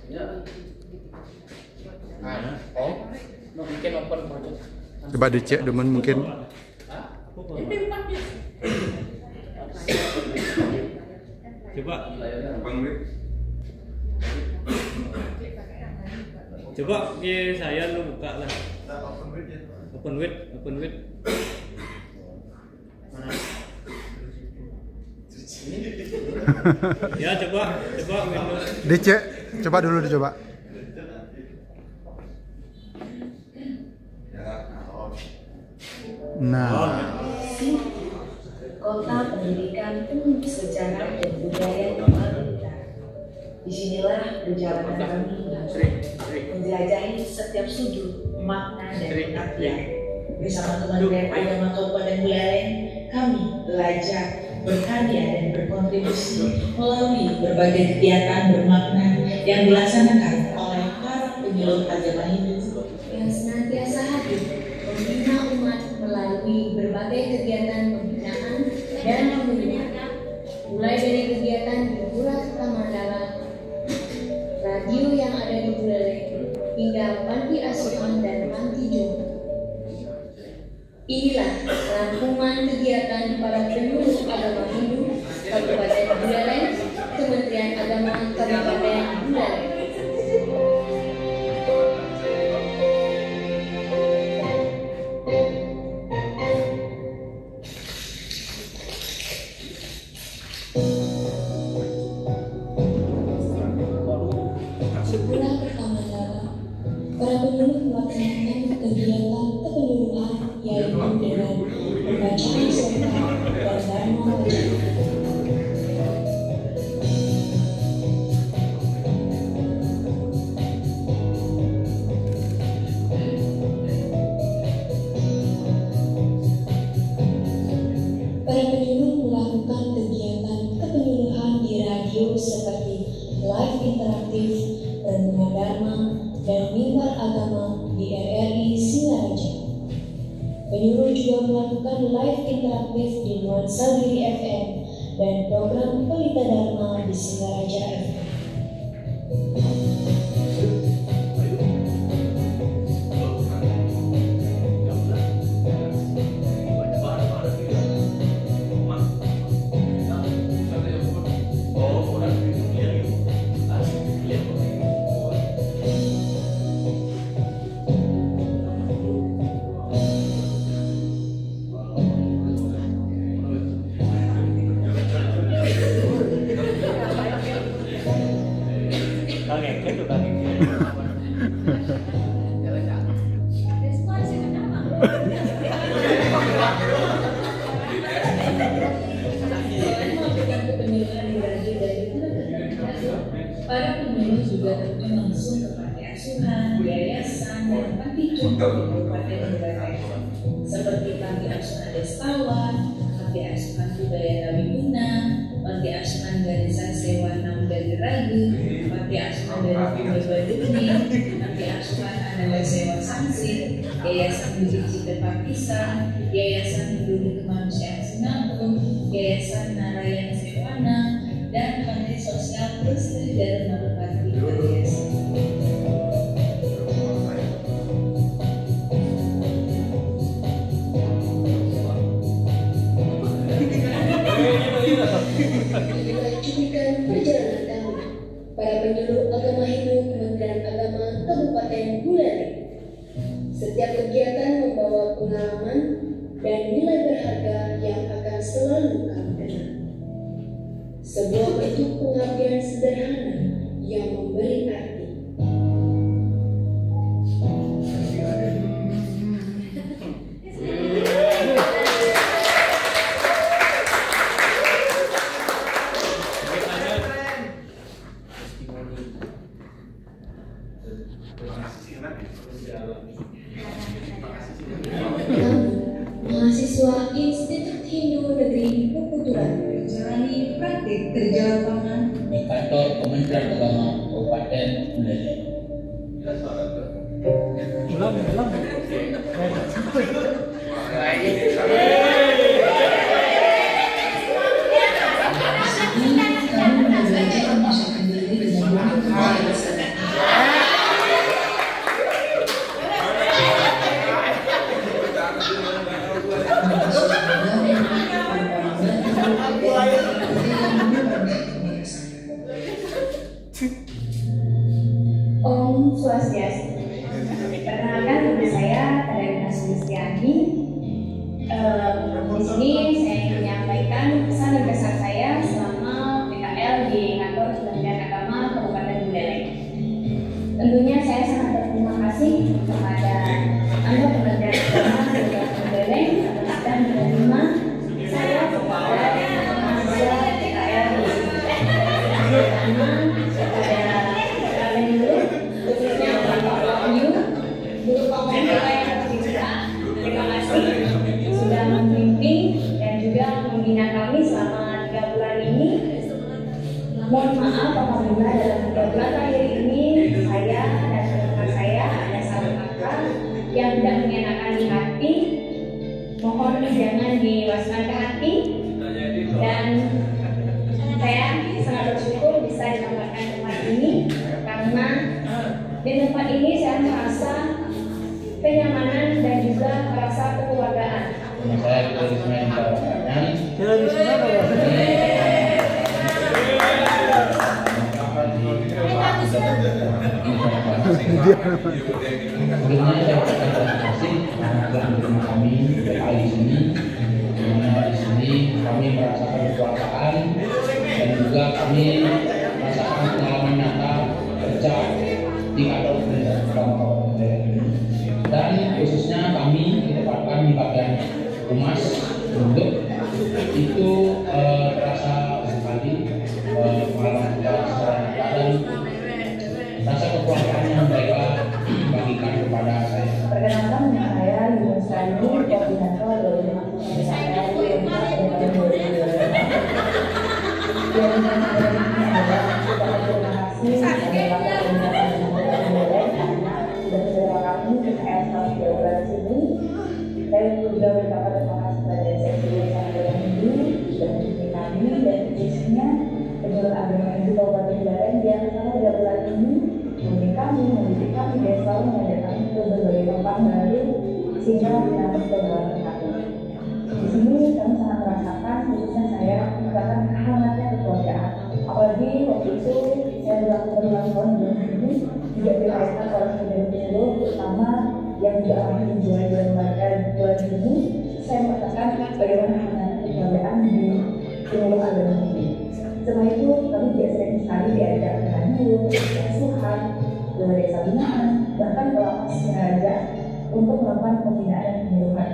Speaker 6: Ya. Oh, mungkin open project.
Speaker 2: Coba dicek demen mungkin.
Speaker 1: Coba. Coba saya lu buka lah. Open with. Ya coba Windows.
Speaker 2: Dicek, coba dulu dicoba. Nah.
Speaker 8: Kota pendidikan penuh sejarah dan budaya Maluku. Disinilah perjalanan kami menjelajahi setiap sudut makna dan pengertian. Bersama Kementerian Agama Kabupaten Buleleng, kami belajar, berkarya dan berkontribusi melalui berbagai kegiatan bermakna yang dilaksanakan oleh para penyuluh agama Hindu yang senantiasa hadir membina umat melalui berbagai kegiatan pembinaan dan pembinaan, mulai dari kegiatan di Pura Mandala, radio yang ada di Buleleng, hingga panti asuhan dan panti jompo. Inilah rangkuman kegiatan para penyuluh agama Hindu Kabupaten Buleleng, Kementerian Agama Kabupaten Buleleng. Sebulan pertama para penyuluh melaksanakan kegiatan kepenyuluhan yaitu dengan pembacaan serta dan dharma wajib. Para penyuluh melakukan kegiatan kepenyuluhan di radio seperti live interaktif, renungan dharma, dan mimbar agama di RRI Singaraja. Penyuluh juga melakukan live interaktif di Nuansa Diri FM dan program Pelita Dharma di Singaraja FM. Para penyuluh juga terjun langsung ke panti asuhan, yayasan, dan panti jompo di Kabupaten Buleleng, seperti panti asuhan Destawan, Panti Asuhan Budaya Rawiguna, Panti Asuhan Garisan Sewana Dari Ragu, Panti Asuhan dari Baduni, Panti Asuhan Ananda Sewa Sanksi, Yayasan Budi Cita Pakistan, Yayasan Peduli Kemanusiaan Singapura, Yayasan Narayan Sewana, dan Panti Sosial Lestari Dharma Bupati Riau.
Speaker 9: Melanjutkan perjalanan kami, para penyuluh agama Hindu Kementerian Agama Kabupaten Buleleng. Setiap kegiatan membawa pengalaman dan nilai berharga yang akan selalu kami kenang. Sebuah bentuk pengabdian sederhana yang memberi arti. Mahasiswa Institut Hindu Negeri Puputuran menjalani praktik kerja lapangan
Speaker 6: di kantor Kementerian Agama Kabupaten Buleleng.
Speaker 9: Om Swastiastu. Perkenalkan nama saya Kadarina Sulistiani. Di sini saya ingin menyampaikan pesan dan kesan saya selama PKL di kantor Kementerian Agama Kabupaten Buleleng. Tentunya saya sangat berterima kasih kepada Anda Kementerian Agama Kabupaten Buleleng atas sudah menerima saya kepada mahasiswa PKL di sini. Pertama kepada khususnya Bapak Wahyu, Guru Komunikasi yang tercinta, terima kasih sudah membimbing dan juga membina kami selama 3 bulan ini. Mohon maaf apabila dalam 3 bulan terakhir ini saya dan teman saya ada satu kata yang tidak mengenakan di hati. Mohon jangan diwaskan ke hati. Dan saya sangat bersyukur bisa ditempatkan tempat ini karena di tempat ini saya merasa kenyamanan dan juga merasa kekeluargaan.
Speaker 6: Saya Risma sebelumnya saya ucapkan terima kasih karena telah menerima kami PKL di sini. Di sini kami merasakan kekeluargaan dan juga kami merasakan pengalaman nyata kerja di kantor Kementerian Agama Kabupaten Buleleng. Dan khususnya kami ditempatkan di bagian humas bentuk itu terasa sekali pengalaman kita secara nyata dan rasa kekeluargaan yang mereka bagikan kepada saya.
Speaker 9: Perkenalkan nama saya Yunus Rani, koordinator dari Mahasiswa PKL di Kabupaten Buleleng. Yang terima kasih kepada kami PKL selama 3 bulan sini. Saya juga berterima kasih kepada Seksi Yayasan Hindu dan kami dan khususnya penyuluh agama Hindu Kabupaten Buleleng yang selama 3 bulan ini mendidik kami dan selalu mengajak kami ke berbagai tempat baru sehingga dinamik perjalanan kami. Di sini kami sangat merasakan, khususnya saya merasakan hangatnya kekeluargaan. Apalagi waktu itu saya berulang tahun di sini juga dirayakan oleh penyuluh terutama yang juga akan menjual lembaga bulan ini. Saya merasakan bagaimana hangatnya kekeluargaan di penyuluh agama ini. Setelah itu kami juga sering sekali diajak ke radio, asuhan, ke desa binaan, bahkan ke lapas Singaraja untuk melakukan pembinaan dan penyuluhan.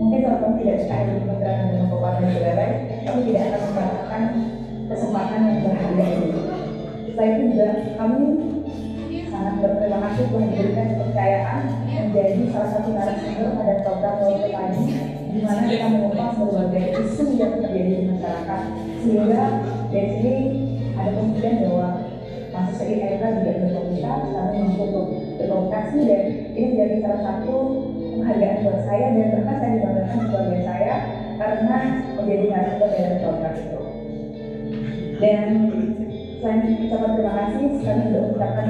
Speaker 9: Mungkin kalau kami tidak sekali di Kementerian Agama Kabupaten Buleleng, kami tidak akan mendapatkan kesempatan yang berharga ini. Setelah itu juga kami sangat berterima kasih telah diberikan kepercayaan menjadi salah satu narasumber pada program World tadi, di mana kita mengupas berbagai isu masyarakat. Sehingga dari sini ada kemungkinan bahwa mahasiswa IMK juga berkomunitas, kami mampu untuk berkomunikasi, dan ini menjadi salah satu penghargaan buat saya, dan bahkan saya dibanggakan sebagai saya karena menjadi mahasiswa dalam program itu. Dan selain ucapan terima kasih, kami juga mengucapkan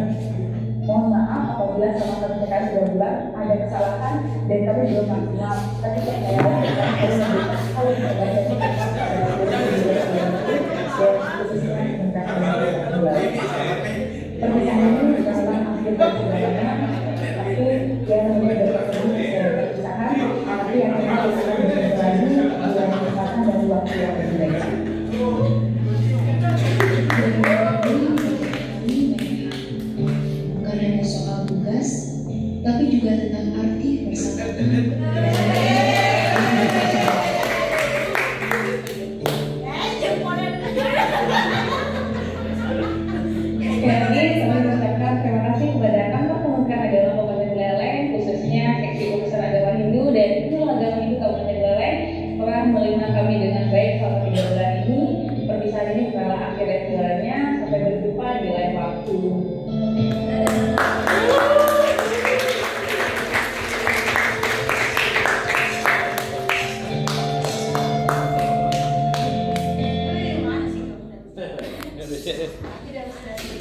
Speaker 9: mohon maaf apabila selama PPKM 2 bulan ada kesalahan dan kami belum maksimal. Tapi saya harapkan harus memberikan hal yang terbaik dan khususnya tentang pernikahan ini bukanlah akhir dari segalanya, tapi yang menjadi perpisahan, tapi yang akan kita lagi di kesempatan dan waktu yang berbeda.
Speaker 10: Bukan hanya soal tugas, tapi juga tentang arti persatuan.
Speaker 9: Kami mengucapkan terima kasih kepada Kantor Kementerian Agama Kabupaten Buleleng, khususnya Seksi Urusan Agama Hindu dan Unil Agama Hindu Kabupaten Buleleng telah menerima kami dengan baik selama 3 bulan ini. Perpisahan ini bukanlah akhir dari segalanya, sampai berjumpa di lain waktu.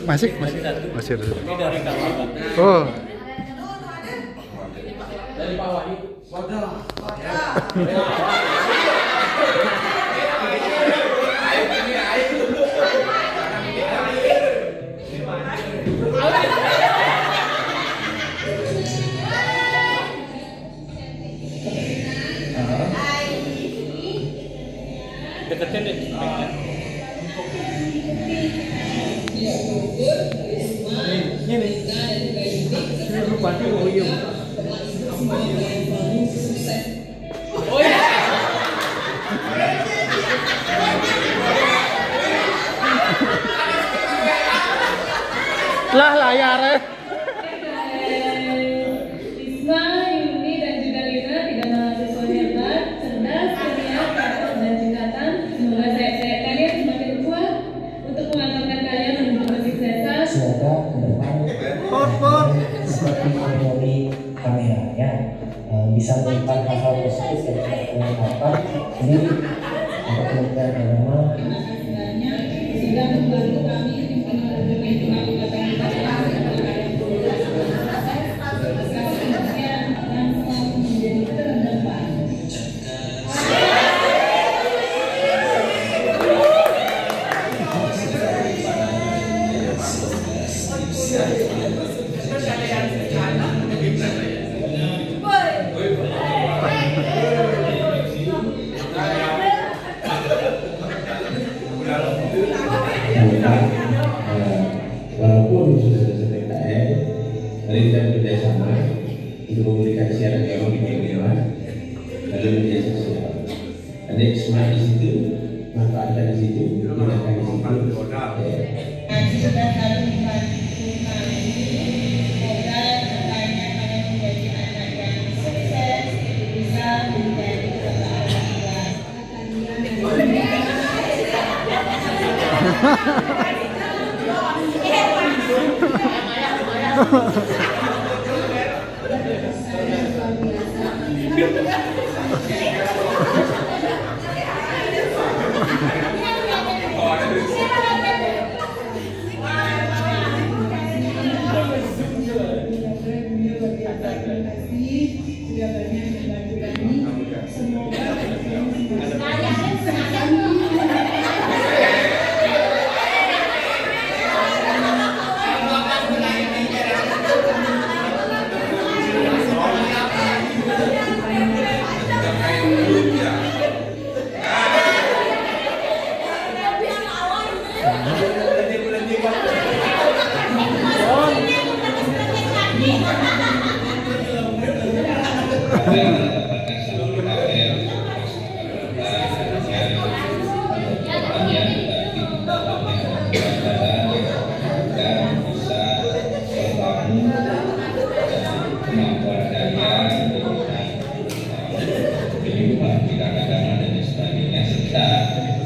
Speaker 2: Masih ada. Oh.
Speaker 6: Dari bawah ini.
Speaker 1: Deketin deh.
Speaker 2: Lah layarnya.
Speaker 10: Risma, Yuni, dan juga Lina tidak mahasiswa hebat, cerdas, ceria, cakep, dan cekatan. Semoga sayap-sayap kalian semakin kuat untuk mengantarkan kalian menuju kesuksesan.
Speaker 11: Semoga ke depan seperti memori kamera ya, bisa melakukan hal-hal positif yang kita lakukan di Kementerian Agama
Speaker 10: Sehingga membantu kami menjadi kabupaten menjadi terdepan.
Speaker 6: Walaupun sudah selesai PKL, mari kita bekerja sama untuk memberikan siaran yang lebih mewah, lalu media sosial. Ada smart di situ, manfaatkan di situ, gunakan di situ.
Speaker 10: Kami sudah selalu membantu kami. Semoga kedepannya kalian menjadi anak yang sukses, bisa menjadi kepala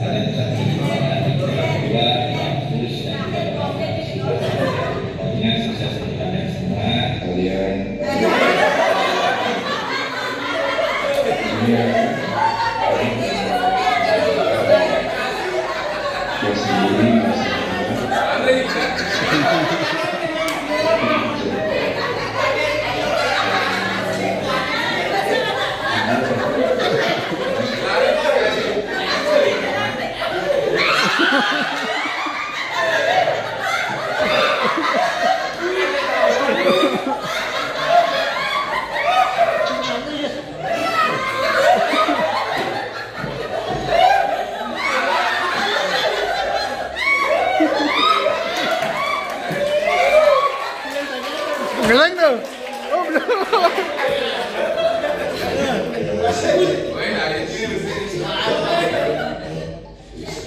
Speaker 6: Kalian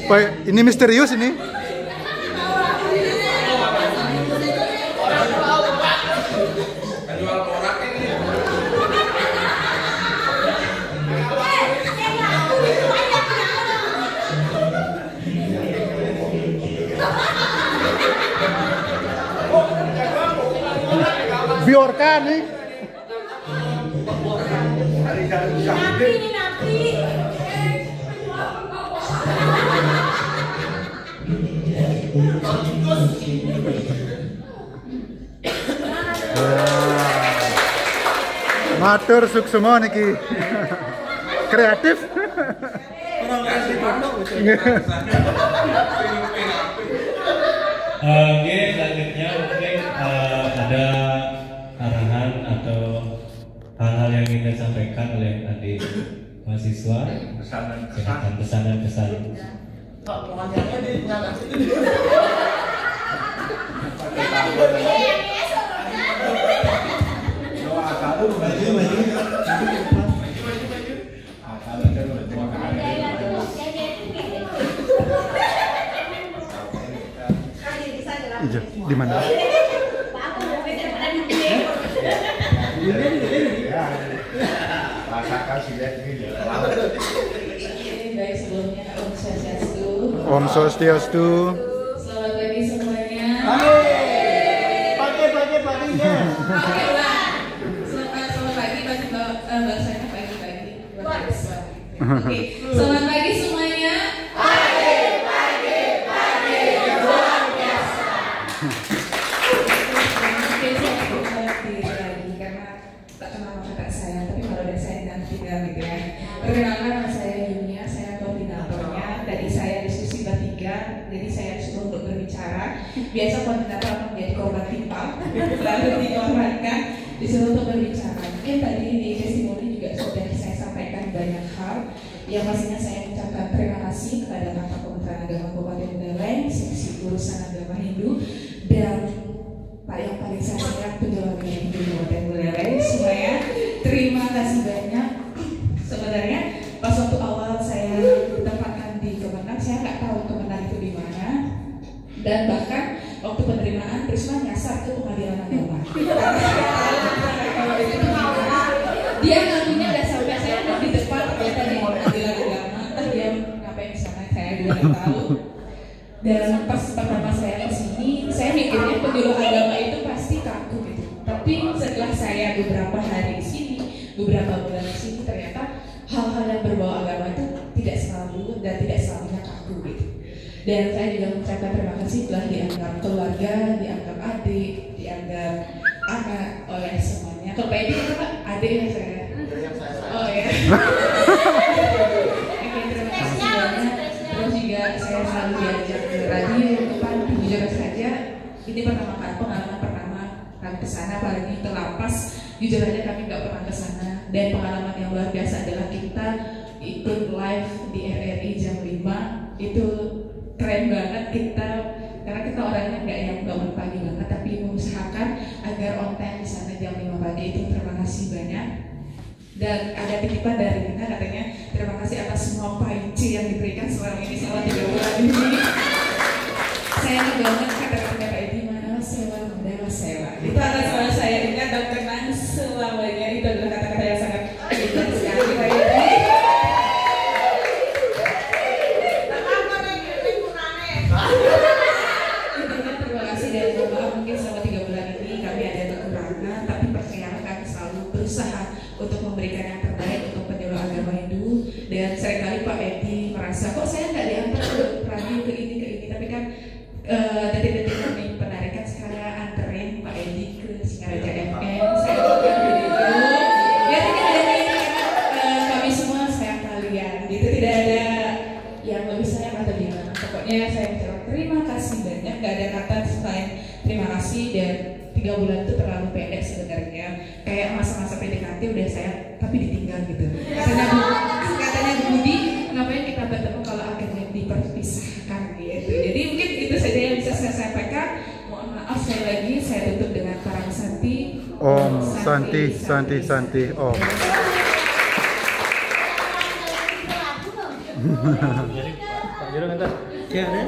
Speaker 2: Pak, ini misterius ini. Biorka nih.
Speaker 12: Napi ini napi.
Speaker 2: Matur suksema niki. Kreatif.
Speaker 1: Oke, selanjutnya mungkin ada arahan atau hal-hal yang ingin disampaikan oleh adik mahasiswa, pesan dan kesan.
Speaker 2: Iya, di mana?
Speaker 10: Baik, sebelumnya Om Swastiastu.
Speaker 2: Om Swastiastu.
Speaker 10: Selamat pagi semuanya.
Speaker 12: Paginya.
Speaker 10: Selamat pagi, bahasanya pagi-pagi. Oke, selamat pagi semuanya.
Speaker 12: Pagi. Luar biasa.
Speaker 10: Oke, saya diri lagi karena tak kenal maka kakak saya, tapi kalau ada saya tinggal gitu ya. Perkenalkan, nama saya Yunia, saya koordinatornya. Tadi saya diskusi bertiga, jadi saya disuruh untuk berbicara. Biasa koordinator akan menjadi korban timpal, lalu dikorbankan, disuruh untuk berbicara. Mungkin tadi di testimoni juga sudah saya sampaikan banyak hal. Yang pastinya saya mengucapkan terima kasih kepada Kantor Kementerian Agama Kabupaten Buleleng, Seksi Urusan Agama Hindu, dan Pak yang paling saya sayang Penjual Agama Hindu Kabupaten Buleleng. Semuanya terima kasih banyak. Sebenarnya pas waktu awal saya ditempatkan di Kemenang, saya nggak tahu Kemenang itu di mana, dan bahkan waktu penerimaan Prisma nyasar ke Pengadilan Agama. Dia ngakunya udah sampai saya ada di depan ternyata di Pengadilan Agama. Dia ngapain di sana saya juga nggak tahu. Dan pas pertama saya kesini, saya mikirnya penjual agama itu pasti kaku gitu. Tapi setelah saya beberapa hari di sini, beberapa bulan di sini, ternyata hal-hal yang berbau agama itu tidak selalu dan tidak selamanya kaku gitu. Dan saya juga mengucapkan terima kasih telah dianggap keluarga, dianggap adik, dianggap anak oleh semuanya. Kalau Pak Edi itu Pak, adik ya saya. Oh ya. Oke, terima kasih banyak. Terus juga saya selalu diajak ke radio, ke panti, jujur saja. Ini pengalaman pertama kami ke sana, apalagi ke lapas. Jujur aja kami nggak pernah ke sana. Dan pengalaman yang luar biasa adalah kita ikut live di RRI jam 5. Itu keren banget kita, karena kita orangnya nggak yang bangun pagi banget, tapi mengusahakan agar on time di sana jam 5 pagi. Itu terima kasih banyak. Dan ada titipan dari Nina, katanya terima kasih atas semua PAIC yang diberikan selama ini, selama 3 bulan ini. Saya banget kata-katanya Pak Edi, mana sewa, mana sewa. Itu atas nama saya ingat dan kenang selamanya. Itu adalah kata-kata yang sangat indah sekali Pak Edi. Intinya terima kasih dan mohon maaf mungkin selama 3 bulan ini kami ada kekurangan, tapi percayalah kami selalu berusaha untuk memberikan yang terbaik untuk penyuluh agama Hindu. Dan seringkali Pak Edi merasa kok saya nggak diantar ke radio ke ini, tapi kan detik-detik kami penarikan sekarang anterin Pak Edi ke Singaraja FM. Saya juga begitu. Ya tidak ada ini kami semua sayang kalian. Gitu tidak ada yang lebih sayang atau gimana. Pokoknya saya ucapkan terima kasih banyak. Nggak ada kata selain terima kasih. Dan 3 bulan itu terlalu pendek sebenarnya. Kayak masa-masa PDKT udah saya tapi ditinggal gitu. Katanya Budi, ngapain kita bertemu kalau akhirnya diperpisahkan gitu. Jadi mungkin itu saja yang bisa saya sampaikan. Mohon maaf sekali lagi, saya tutup dengan Parang Santi.
Speaker 2: Om Santi Om.
Speaker 12: Jadi
Speaker 13: Pak Jero ngantar. Ya, ada.